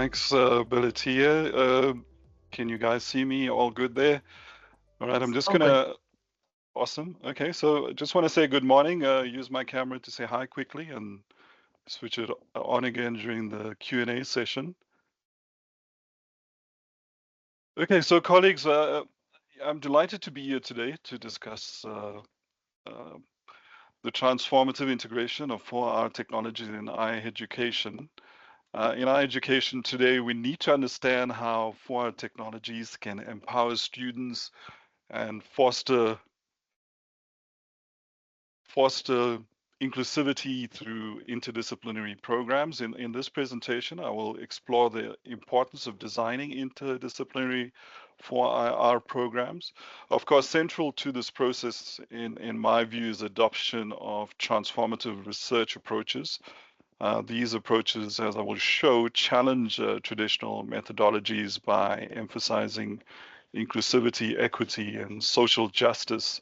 Thanks, Belatia. Can you guys see me all good there? All right, I'm just Oh, good. gonna, awesome. Okay, so just want to say good morning. Use my camera to say hi quickly and switch it on again during the Q&A session. Okay, so colleagues, I'm delighted to be here today to discuss uh, the transformative integration of 4R technologies in higher education. In our education today, we need to understand how 4R technologies can empower students and foster inclusivity through interdisciplinary programs. In this presentation, I will explore the importance of designing interdisciplinary 4IR programs. Of course, central to this process, in my view, is adoption of transformative research approaches. These approaches, as I will show, challenge traditional methodologies by emphasizing inclusivity, equity, and social justice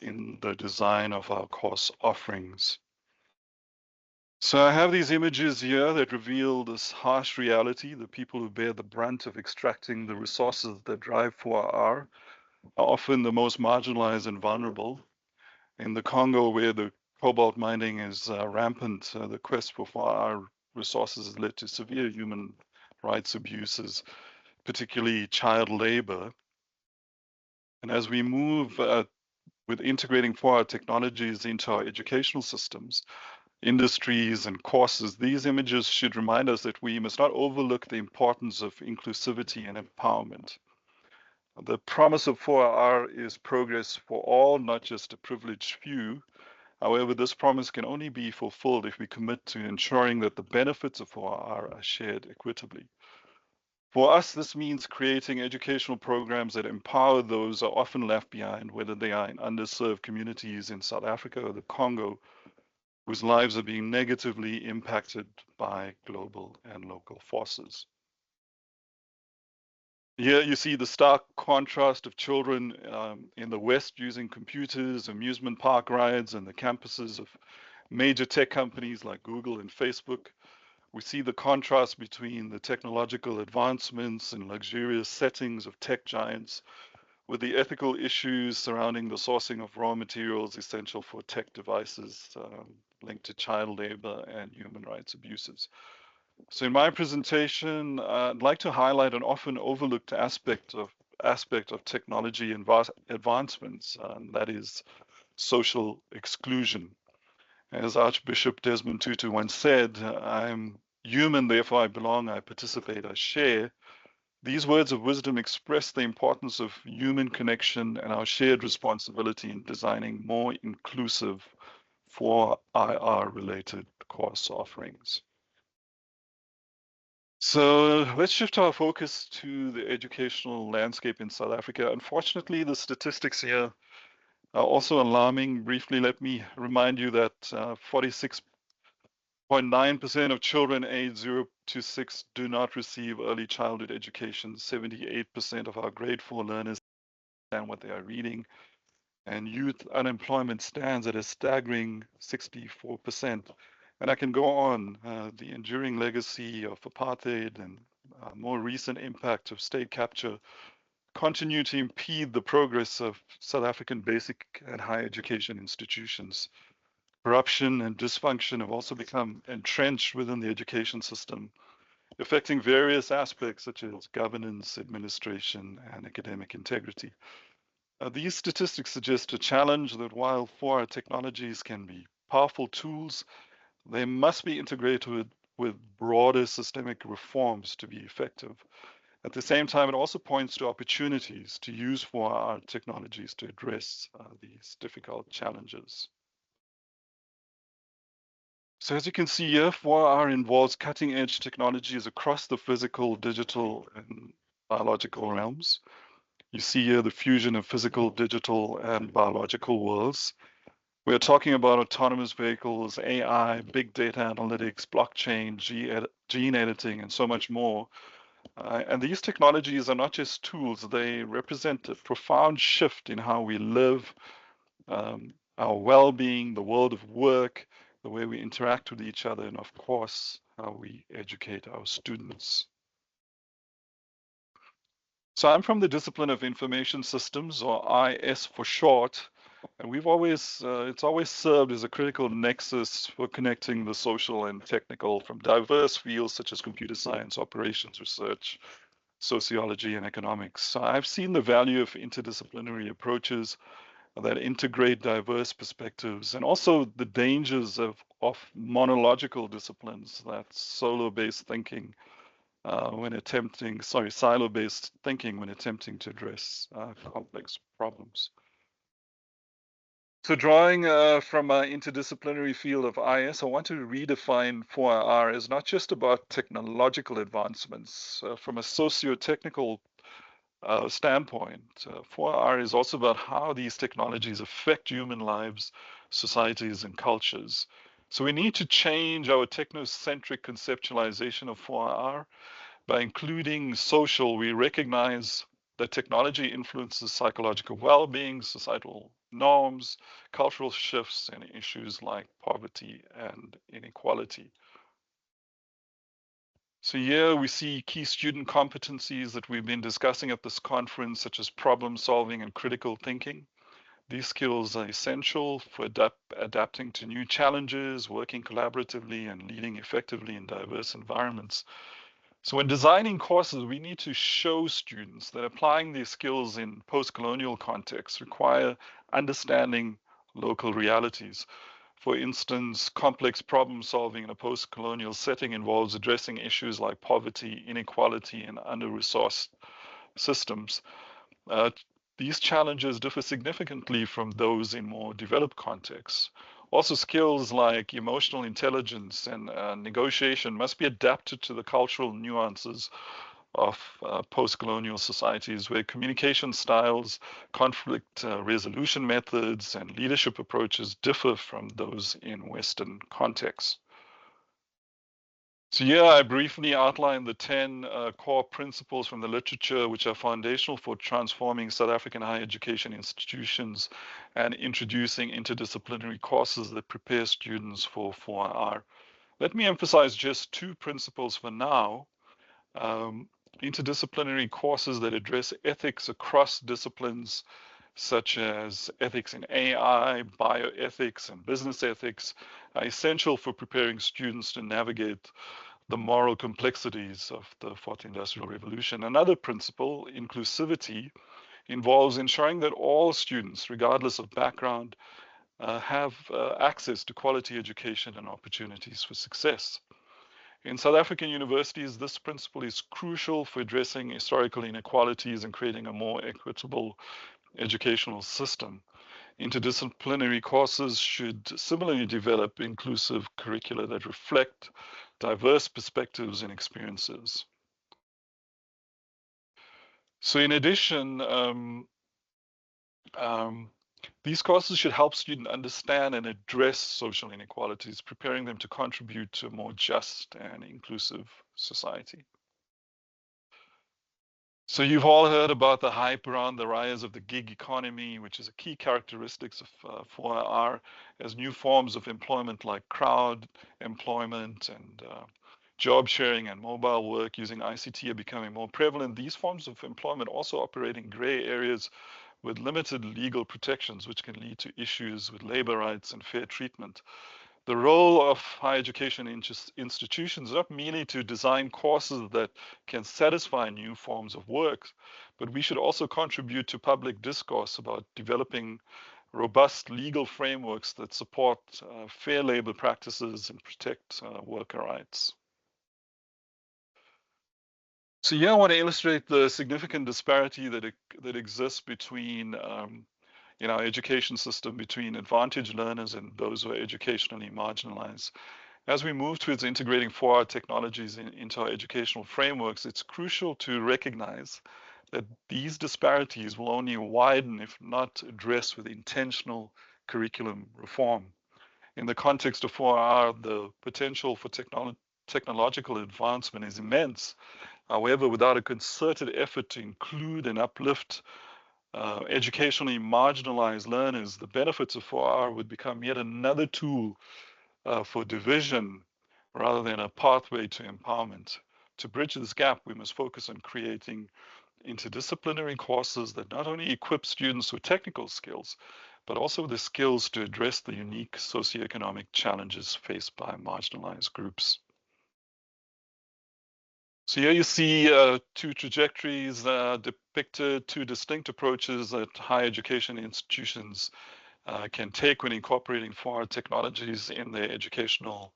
in the design of our course offerings. So I have these images here that reveal this harsh reality. The people who bear the brunt of extracting the resources that drive 4R are often the most marginalized and vulnerable. In the Congo, where the cobalt mining is rampant, the quest for 4R resources has led to severe human rights abuses, particularly child labor. And as we move with integrating 4R technologies into our educational systems, industries, and courses, these images should remind us that we must not overlook the importance of inclusivity and empowerment. The promise of 4R is progress for all, not just a privileged few. However, this promise can only be fulfilled if we commit to ensuring that the benefits of 4R are shared equitably. For us, this means creating educational programs that empower those who are often left behind, whether they are in underserved communities in South Africa or the Congo, whose lives are being negatively impacted by global and local forces. Here you see the stark contrast of children in the West using computers, amusement park rides, and the campuses of major tech companies like Google and Facebook. We see the contrast between the technological advancements and luxurious settings of tech giants with the ethical issues surrounding the sourcing of raw materials essential for tech devices linked to child labor and human rights abuses. So in my presentation, I'd like to highlight an often overlooked aspect of technology advancements, and that is social exclusion. As Archbishop Desmond Tutu once said, I'm human, therefore I belong, I participate, I share. These words of wisdom express the importance of human connection and our shared responsibility in designing more inclusive 4IR-related course offerings. So let's shift our focus to the educational landscape in South Africa. Unfortunately, the statistics here are also alarming. Briefly, let me remind you that 46.9% of children aged 0 to 6 do not receive early childhood education. 78% of our grade 4 learners understand what they are reading. And youth unemployment stands at a staggering 64%. And I can go on. The enduring legacy of apartheid and more recent impact of state capture continue to impede the progress of South African basic and higher education institutions. Corruption and dysfunction have also become entrenched within the education system, affecting various aspects such as governance, administration, and academic integrity. These statistics suggest a challenge that while 4R technologies can be powerful tools, they must be integrated with broader systemic reforms to be effective. At the same time, it also points to opportunities to use 4R technologies to address these difficult challenges. So as you can see here, 4R involves cutting-edge technologies across the physical, digital, and biological realms. You see here the fusion of physical, digital, and biological worlds. We're talking about autonomous vehicles, AI, big data analytics, blockchain, gene editing, and so much more. And these technologies are not just tools, they represent a profound shift in how we live, our well-being, the world of work, the way we interact with each other, and of course, how we educate our students. So I'm from the discipline of information systems, or IS for short, and it's always served as a critical nexus for connecting the social and technical from diverse fields such as computer science, operations research, sociology, and economics. So I've seen the value of interdisciplinary approaches that integrate diverse perspectives, and also the dangers of monological disciplines, that's silo-based thinking silo-based thinking when attempting to address complex problems. So drawing from my interdisciplinary field of IS, I want to redefine 4R as not just about technological advancements. From a socio-technical standpoint, 4R is also about how these technologies affect human lives, societies, and cultures. So we need to change our technocentric conceptualization of 4R. By including social, we recognize that technology influences psychological well-being, societal norms, cultural shifts, and issues like poverty and inequality. So here we see key student competencies that we've been discussing at this conference, such as problem solving and critical thinking. These skills are essential for adapting to new challenges, working collaboratively, and leading effectively in diverse environments. So when designing courses, we need to show students that applying these skills in post-colonial contexts require understanding local realities. For instance, complex problem solving in a post-colonial setting involves addressing issues like poverty, inequality, and under-resourced systems. Uh, these challenges differ significantly from those in more developed contexts. Also, skills like emotional intelligence and negotiation must be adapted to the cultural nuances of post-colonial societies where communication styles, conflict resolution methods, and leadership approaches differ from those in Western contexts. So yeah, I briefly outlined the 10 core principles from the literature, which are foundational for transforming South African higher education institutions and introducing interdisciplinary courses that prepare students for 4R. Let me emphasize just two principles for now. Um, Interdisciplinary courses that address ethics across disciplines, such as ethics in AI, bioethics, and business ethics, are essential for preparing students to navigate the moral complexities of the Fourth Industrial Revolution. Another principle, inclusivity, involves ensuring that all students, regardless of background, have access to quality education and opportunities for success. In South African universities, this principle is crucial for addressing historical inequalities and creating a more equitable educational system. Interdisciplinary courses should similarly develop inclusive curricula that reflect diverse perspectives and experiences. So in addition, um, these courses should help students understand and address social inequalities, preparing them to contribute to a more just and inclusive society. So you've all heard about the hype around the rise of the gig economy, which is a key characteristic of 4R, as new forms of employment like crowd employment and job sharing and mobile work using ICT are becoming more prevalent. These forms of employment also operate in gray areas with limited legal protections, which can lead to issues with labor rights and fair treatment. The role of higher education institutions is not merely to design courses that can satisfy new forms of work, but we should also contribute to public discourse about developing robust legal frameworks that support fair labor practices and protect worker rights. So yeah, I want to illustrate the significant disparity that exists between in our education system between advantaged learners and those who are educationally marginalized. As we move towards integrating 4R technologies into our educational frameworks, it's crucial to recognize that these disparities will only widen if not addressed with intentional curriculum reform. In the context of 4R, the potential for technological advancement is immense. However, without a concerted effort to include and uplift educationally marginalized learners, the benefits of 4R would become yet another tool for division rather than a pathway to empowerment. To bridge this gap, we must focus on creating interdisciplinary courses that not only equip students with technical skills, but also the skills to address the unique socioeconomic challenges faced by marginalized groups. So here you see two trajectories depicted, two distinct approaches that higher education institutions can take when incorporating forward technologies in their educational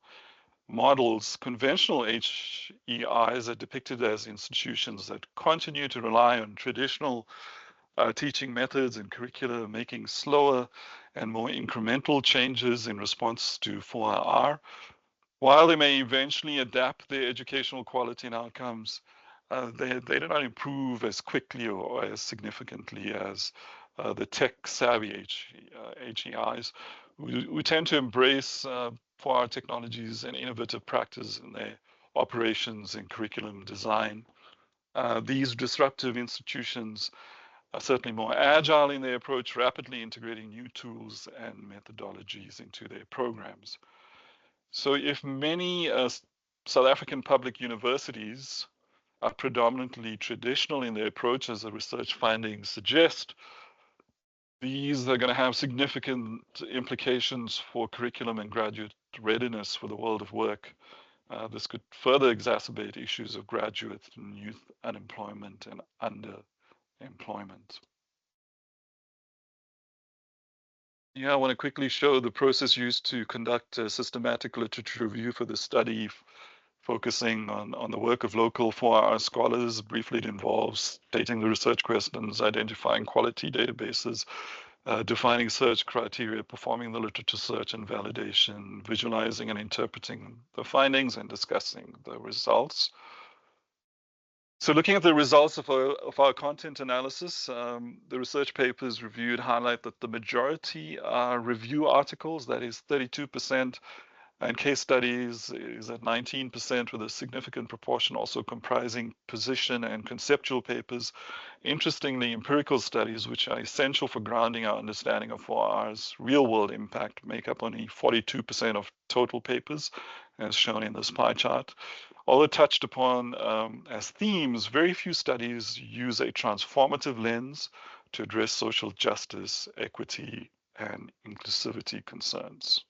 models. Conventional HEIs are depicted as institutions that continue to rely on traditional teaching methods and curricula, making slower and more incremental changes in response to 4R. While they may eventually adapt their educational quality and outcomes, they do not improve as quickly or as significantly as the tech-savvy HEIs, who tend to embrace for our technologies and innovative practice in their operations and curriculum design. These disruptive institutions are certainly more agile in their approach, rapidly integrating new tools and methodologies into their programs. So if many South African public universities are predominantly traditional in their approach, as the research findings suggest, these are going to have significant implications for curriculum and graduate readiness for the world of work. This could further exacerbate issues of graduate and youth unemployment and underemployment. Yeah, I want to quickly show the process used to conduct a systematic literature review for the study, focusing on the work of local 4R scholars. Briefly, it involves stating the research questions, identifying quality databases, defining search criteria, performing the literature search and validation, visualizing and interpreting the findings, and discussing the results. So looking at the results of our content analysis, the research papers reviewed highlight that the majority are review articles, that is 32%, and case studies is at 19%, with a significant proportion also comprising position and conceptual papers. Interestingly, empirical studies, which are essential for grounding our understanding of 4R's real-world impact, make up only 42% of total papers, as shown in this pie chart. Although touched upon as themes, very few studies use a transformative lens to address social justice, equity, and inclusivity concerns.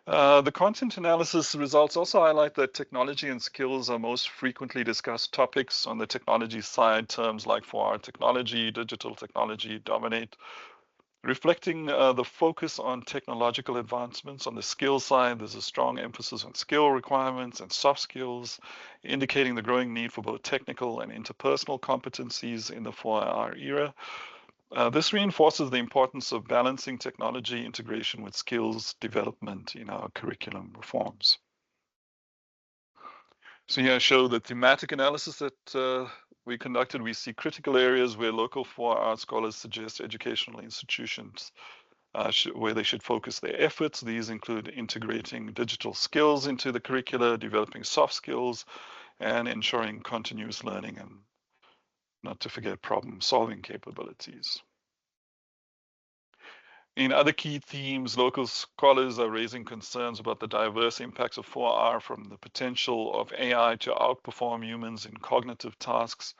The content analysis results also highlight that technology and skills are most frequently discussed topics. On the technology side, terms like 4R technology, digital technology dominate, reflecting the focus on technological advancements. On the skill side, there's a strong emphasis on skill requirements and soft skills, indicating the growing need for both technical and interpersonal competencies in the 4R era. This reinforces the importance of balancing technology integration with skills development in our curriculum reforms. So here I show the thematic analysis that we conducted. We see critical areas where local 4R scholars suggest educational institutions where they should focus their efforts. These include integrating digital skills into the curricula, developing soft skills, and ensuring continuous learning, and not to forget problem-solving capabilities. In other key themes, local scholars are raising concerns about the diverse impacts of 4R, from the potential of AI to outperform humans in cognitive tasks,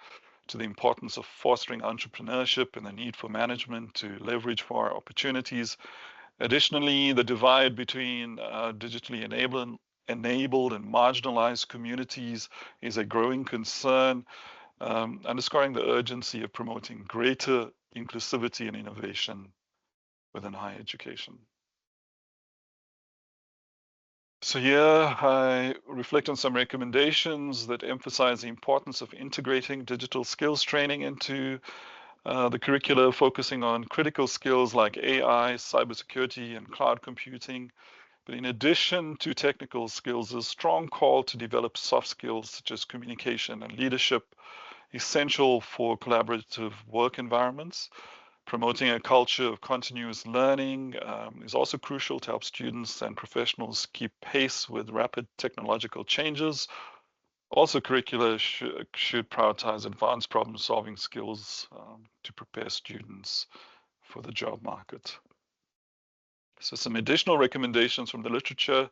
to the importance of fostering entrepreneurship and the need for management to leverage 4R opportunities. Additionally, the divide between digitally enabled and marginalized communities is a growing concern, underscoring the urgency of promoting greater inclusivity and innovation within higher education. So here I reflect on some recommendations that emphasize the importance of integrating digital skills training into the curricula, focusing on critical skills like AI, cybersecurity, and cloud computing. But in addition to technical skills, there's a strong call to develop soft skills such as communication and leadership, essential for collaborative work environments. Promoting a culture of continuous learning is also crucial to help students and professionals keep pace with rapid technological changes. Also, curricula should prioritize advanced problem-solving skills to prepare students for the job market. So some additional recommendations from the literature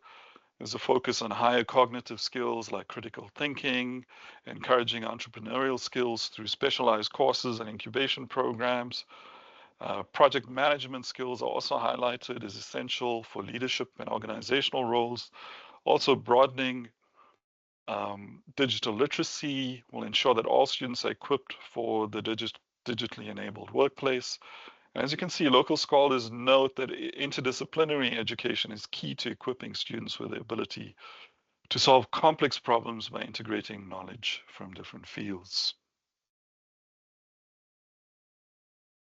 There's a focus on higher cognitive skills like critical thinking, encouraging entrepreneurial skills through specialized courses and incubation programs. Project management skills are also highlighted as essential for leadership and organizational roles. Also, broadening digital literacy will ensure that all students are equipped for the digitally enabled workplace. And as you can see, local scholars note that interdisciplinary education is key to equipping students with the ability to solve complex problems by integrating knowledge from different fields.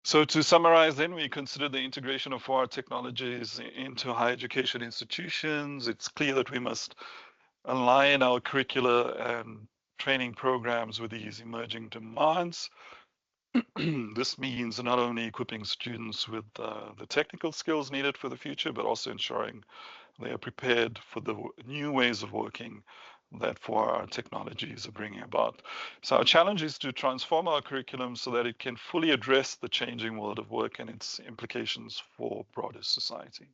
So to summarize, then we consider the integration of 4R technologies into higher education institutions. It's clear that we must align our curricula and training programs with these emerging demands. This means not only equipping students with the technical skills needed for the future, but also ensuring they are prepared for the new ways of working that 4R technologies are bringing about. So our challenge is to transform our curriculum so that it can fully address the changing world of work and its implications for broader society.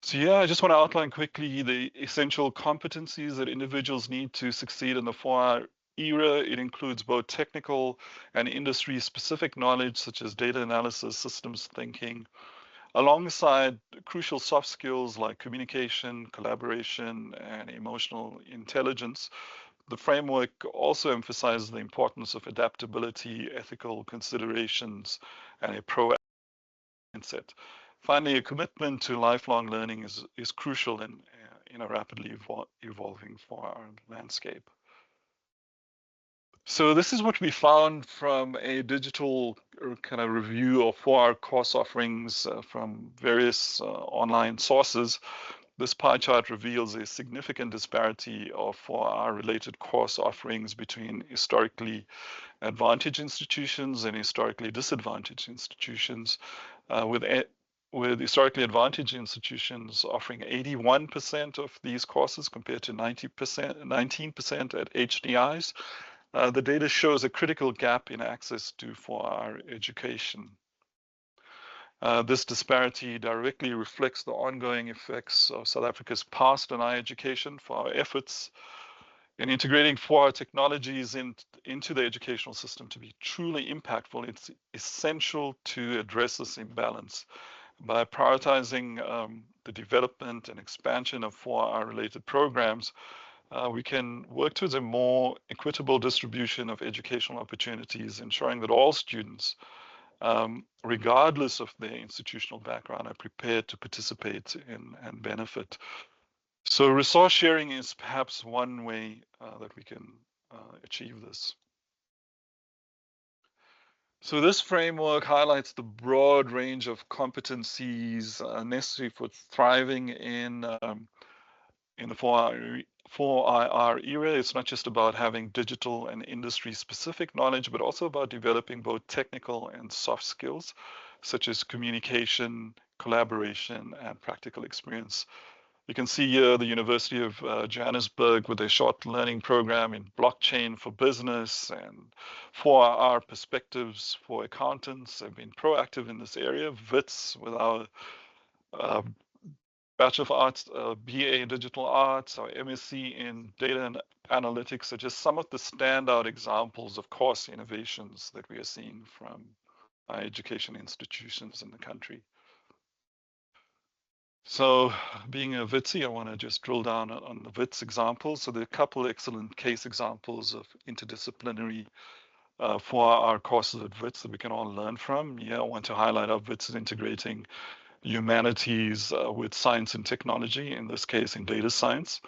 So yeah, I just want to outline quickly the essential competencies that individuals need to succeed in the 4R era. It includes both technical and industry-specific knowledge, such as data analysis, systems thinking, alongside crucial soft skills like communication, collaboration, and emotional intelligence. The framework also emphasizes the importance of adaptability, ethical considerations, and a proactive mindset. Finally, a commitment to lifelong learning is crucial in a rapidly evolving 4R landscape. So this is what we found from a digital kind of review of 4R course offerings from various online sources. This pie chart reveals a significant disparity of 4R related course offerings between historically advantaged institutions and historically disadvantaged institutions, with historically advantaged institutions offering 81% of these courses compared to 19% at HDIs. The data shows a critical gap in access to 4R education. This disparity directly reflects the ongoing effects of South Africa's past on higher education. For our efforts in integrating 4R technologies into the educational system to be truly impactful, it's essential to address this imbalance. By prioritizing the development and expansion of 4R related programs, we can work towards a more equitable distribution of educational opportunities, ensuring that all students, regardless of their institutional background, are prepared to participate in and benefit. So resource sharing is perhaps one way that we can achieve this. So this framework highlights the broad range of competencies necessary for thriving in the 4IR era. It's not just about having digital and industry-specific knowledge, but also about developing both technical and soft skills, such as communication, collaboration, and practical experience. You can see here the University of Johannesburg with a short learning program in blockchain for business and 4R perspectives for accountants. Have been proactive in this area. WITS with our Bachelor of Arts, BA in Digital Arts, our MSc in Data and Analytics are just some of the standout examples of course innovations that we are seeing from our education institutions in the country. So being a WITSy, I want to just drill down on the WITS examples. So there are a couple of excellent case examples of interdisciplinary 4R courses at WITS that we can all learn from. Yeah, I want to highlight our WITS is integrating humanities with science and technology, in this case in data science.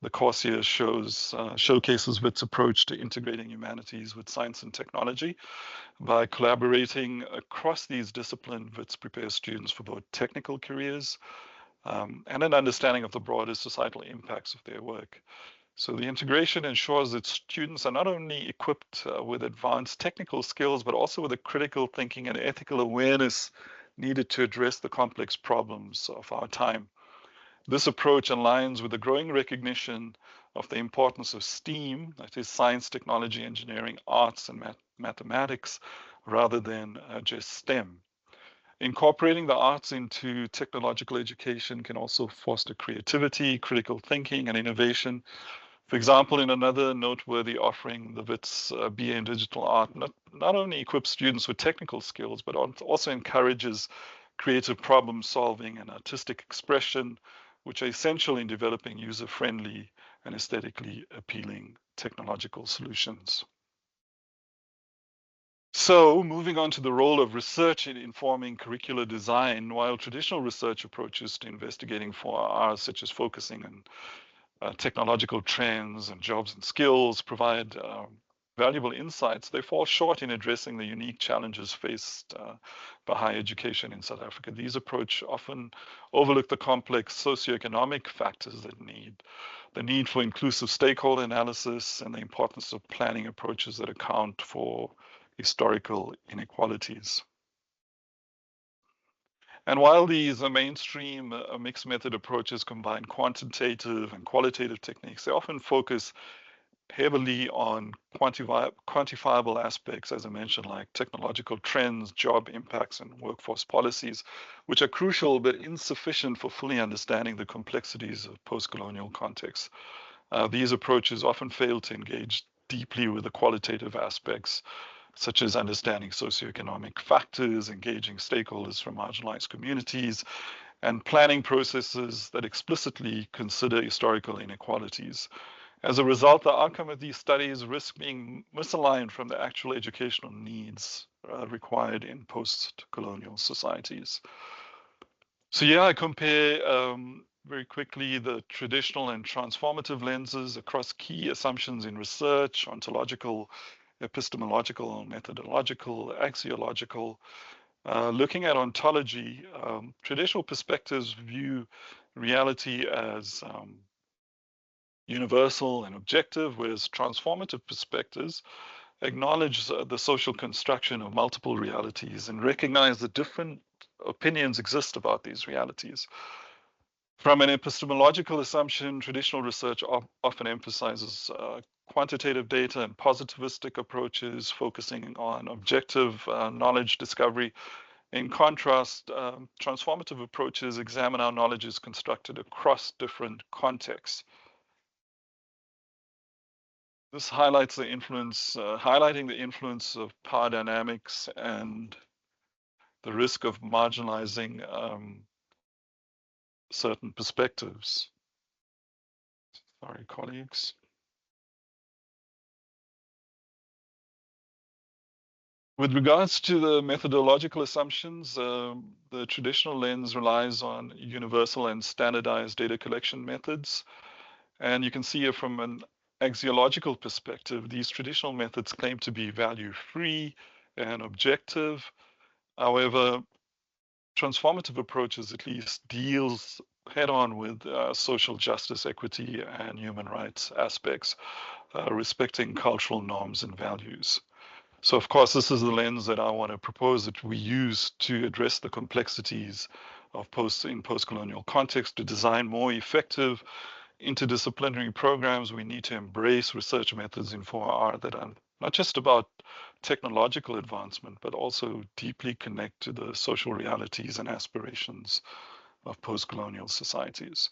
The course here showcases WITS' approach to integrating humanities with science and technology. By collaborating across these disciplines, WITS prepares students for both technical careers and an understanding of the broader societal impacts of their work. So the integration ensures that students are not only equipped with advanced technical skills, but also with the critical thinking and ethical awareness needed to address the complex problems of our time. This approach aligns with the growing recognition of the importance of STEAM, that is science, technology, engineering, arts, and mathematics, rather than just STEM. Incorporating the arts into technological education can also foster creativity, critical thinking, and innovation. For example, in another noteworthy offering, the WITS BA in Digital Art not only equips students with technical skills, but also encourages creative problem solving and artistic expression, which are essential in developing user-friendly and aesthetically appealing technological solutions. So, moving on to the role of research in informing curricular design, while traditional research approaches to investigating 4R, such as focusing on technological trends and jobs and skills, provide valuable insights, they fall short in addressing the unique challenges faced by higher education in South Africa. These approaches often overlook the complex socioeconomic factors that the need for inclusive stakeholder analysis and the importance of planning approaches that account for historical inequalities. And while these mainstream mixed method approaches combine quantitative and qualitative techniques, they often focus heavily on quantifiable aspects, as I mentioned, like technological trends, job impacts, and workforce policies, which are crucial but insufficient for fully understanding the complexities of post-colonial contexts. These approaches often fail to engage deeply with the qualitative aspects, such as understanding socioeconomic factors, engaging stakeholders from marginalized communities, and planning processes that explicitly consider historical inequalities. As a result, the outcome of these studies risk being misaligned from the actual educational needs required in post-colonial societies. So yeah, I compare very quickly the traditional and transformative lenses across key assumptions in research, ontological, epistemological, methodological, axiological. Looking at ontology, traditional perspectives view reality as universal and objective, whereas transformative perspectives acknowledge the social construction of multiple realities and recognize that different opinions exist about these realities. From an epistemological assumption, traditional research often emphasizes quantitative data and positivistic approaches, focusing on objective knowledge discovery. In contrast, transformative approaches examine how knowledge is constructed across different contexts. This highlights the influence, highlighting the influence of power dynamics and the risk of marginalizing certain perspectives. Sorry, colleagues. With regards to the methodological assumptions, the traditional lens relies on universal and standardized data collection methods. And you can see here from an axiological perspective, these traditional methods claim to be value-free and objective. However, transformative approaches at least deals head-on with social justice, equity, and human rights aspects, respecting cultural norms and values. So, of course, this is the lens that I want to propose that we use to address the complexities of post-colonial context to design more effective interdisciplinary programs. We need to embrace research methods in 4R that are not just about technological advancement, but also deeply connect to the social realities and aspirations of post-colonial societies.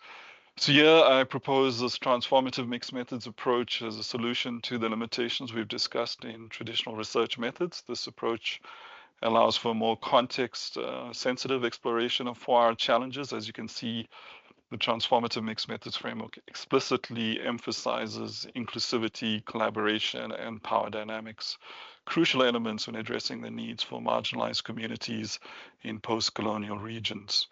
So here I propose this transformative mixed methods approach as a solution to the limitations we've discussed in traditional research methods. This approach allows for more context-sensitive exploration of 4R challenges. As you can see, the transformative mixed methods framework explicitly emphasizes inclusivity, collaboration, and power dynamics, crucial elements when addressing the needs for marginalized communities in post-colonial regions.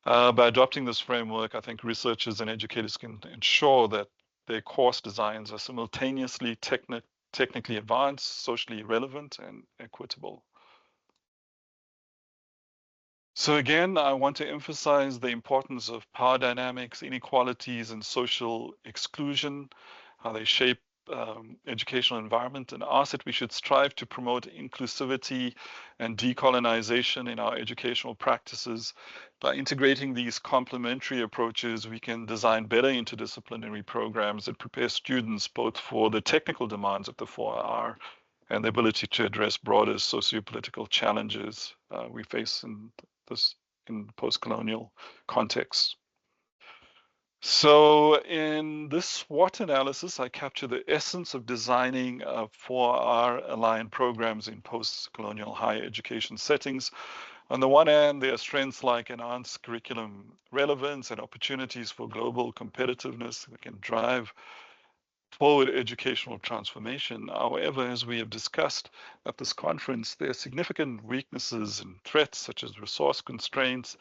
By adopting this framework, I think researchers and educators can ensure that their course designs are simultaneously technically advanced, socially relevant, and equitable. So again, I want to emphasize the importance of power dynamics, inequalities, and social exclusion, how they shape educational environment, and ask that we should strive to promote inclusivity and decolonization in our educational practices. By integrating these complementary approaches, we can design better interdisciplinary programs that prepare students both for the technical demands of the 4R and the ability to address broader socio-political challenges we face in post-colonial contexts. So in this SWOT analysis, I capture the essence of designing 4R aligned programs in post-colonial higher education settings. On the one hand, there are strengths like enhanced curriculum relevance and opportunities for global competitiveness that can drive forward educational transformation. However, as we have discussed at this conference, there are significant weaknesses and threats such as resource constraints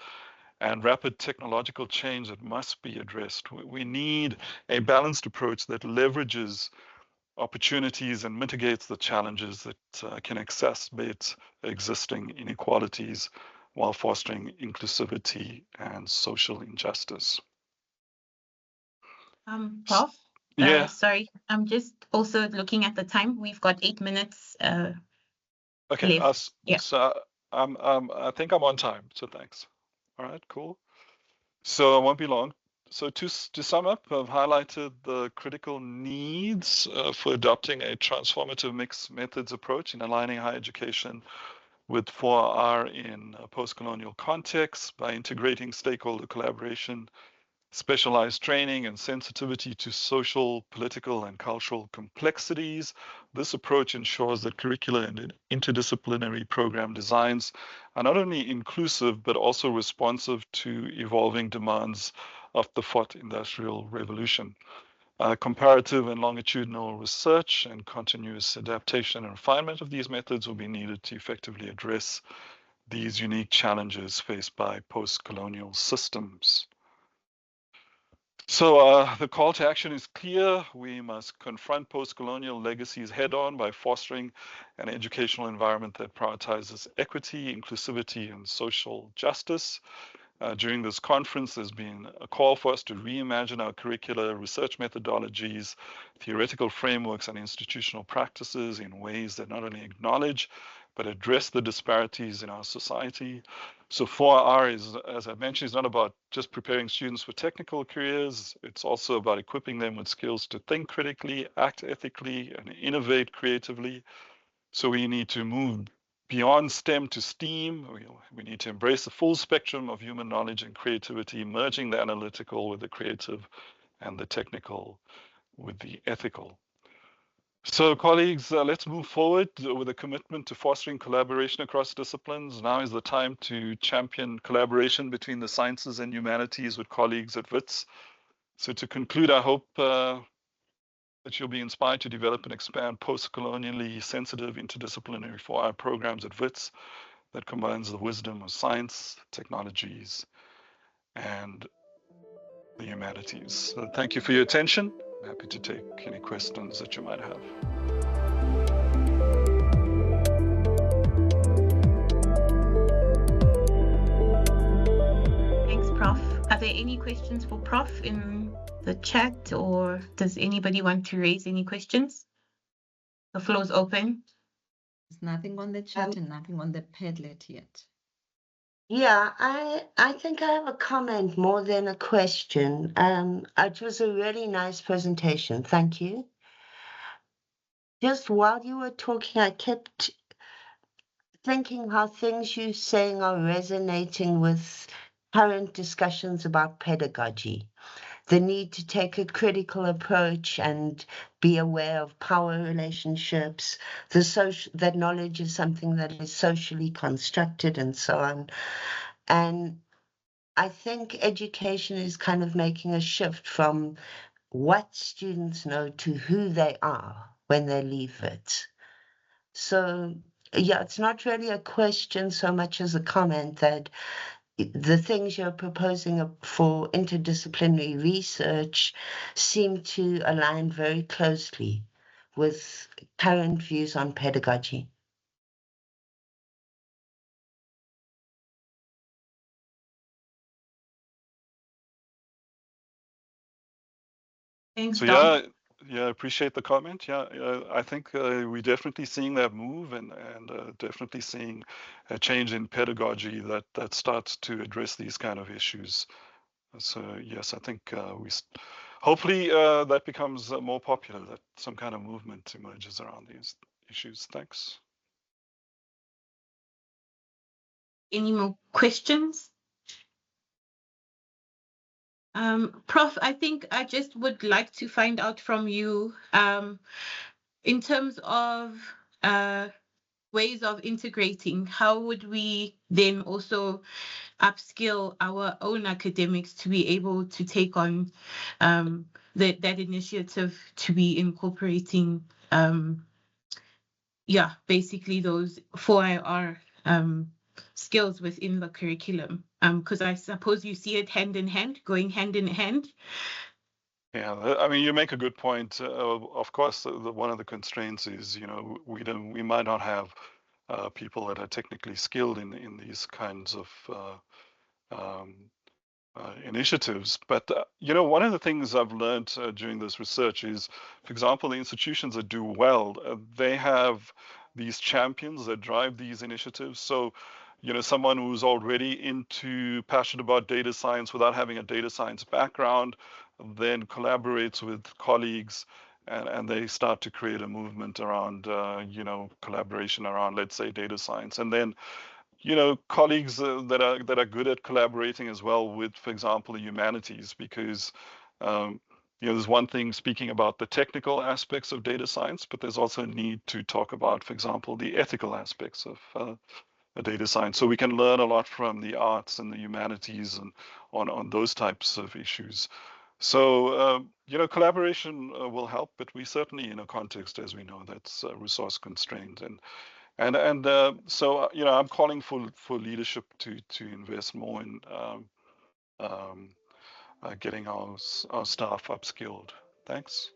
and rapid technological change that must be addressed. We need a balanced approach that leverages opportunities and mitigates the challenges that can exacerbate existing inequalities while fostering inclusivity and social injustice. Prof, yeah. Sorry, I'm just also looking at the time. We've got 8 minutes okay, left. So I think I'm on time, so thanks. All right, cool. So I won't be long. So to sum up, I've highlighted the critical needs for adopting a transformative mixed methods approach in aligning higher education with 4R in a post-colonial context by integrating stakeholder collaboration, specialized training, and sensitivity to social, political, and cultural complexities. This approach ensures that curricula and interdisciplinary program designs are not only inclusive, but also responsive to evolving demands of the fourth industrial revolution. Comparative and longitudinal research and continuous adaptation and refinement of these methods will be needed to effectively address these unique challenges faced by post-colonial systems. So the call to action is clear. We must confront post-colonial legacies head-on by fostering an educational environment that prioritizes equity, inclusivity, and social justice. During this conference, there's been a call for us to reimagine our curricula, research methodologies, theoretical frameworks, and institutional practices in ways that not only acknowledge, but address the disparities in our society. So 4R is, as I mentioned, is not about just preparing students for technical careers. It's also about equipping them with skills to think critically, act ethically, and innovate creatively. So we need to move beyond STEM to STEAM. We need to embrace the full spectrum of human knowledge and creativity, merging the analytical with the creative and the technical with the ethical. So colleagues, let's move forward with a commitment to fostering collaboration across disciplines. Now is the time to champion collaboration between the sciences and humanities with colleagues at WITS. So to conclude, I hope that you'll be inspired to develop and expand post-colonially sensitive interdisciplinary 4R programs at WITS that combines the wisdom of science, technologies, and the humanities. So thank you for your attention. I'm happy to take any questions that you might have. Thanks, Prof. Are there any questions for Prof in the chat, or does anybody want to raise any questions? The floor is open. There's nothing on the chat and nothing on the Padlet yet. Yeah, I think I have a comment more than a question. It was a really nice presentation. Thank you. Just while you were talking, I kept thinking how things you're saying are resonating with current discussions about pedagogy. The need to take a critical approach and be aware of power relationships, that knowledge is something that is socially constructed and so on. And I think education is kind of making a shift from what students know to who they are when they leave it. So, yeah, it's not really a question so much as a comment that the things you're proposing for interdisciplinary research seem to align very closely with current views on pedagogy. Thanks, So Dom. yeah, appreciate the comment. Yeah, I think we're definitely seeing that move and definitely seeing a change in pedagogy that starts to address these kind of issues. So yes, I think hopefully that becomes more popular, that some kind of movement emerges around these issues. Thanks. Any more questions? Prof, I think I just would like to find out from you, in terms of ways of integrating, how would we then also upskill our own academics to be able to take on that initiative to be incorporating, basically those 4IR skills within the curriculum? Because I suppose you see it going hand in hand. Yeah, I mean, you make a good point. Of course, one of the constraints is, we might not have people that are technically skilled in these kinds of initiatives. But, one of the things I've learned during this research is, for example, the institutions that do well, they have these champions that drive these initiatives. So, someone who's already passionate about data science without having a data science background, then collaborates with colleagues and they start to create a movement around, collaboration around, let's say, data science. And then, colleagues that are good at collaborating as well with, for example, the humanities, because there's one thing speaking about the technical aspects of data science, but there's also a need to talk about, for example, the ethical aspects of data science. So we can learn a lot from the arts and the humanities and on those types of issues. So collaboration will help, but we certainly in a context, as we know, that's resource constrained. And so I'm calling for leadership to invest more in getting our staff upskilled. Thanks.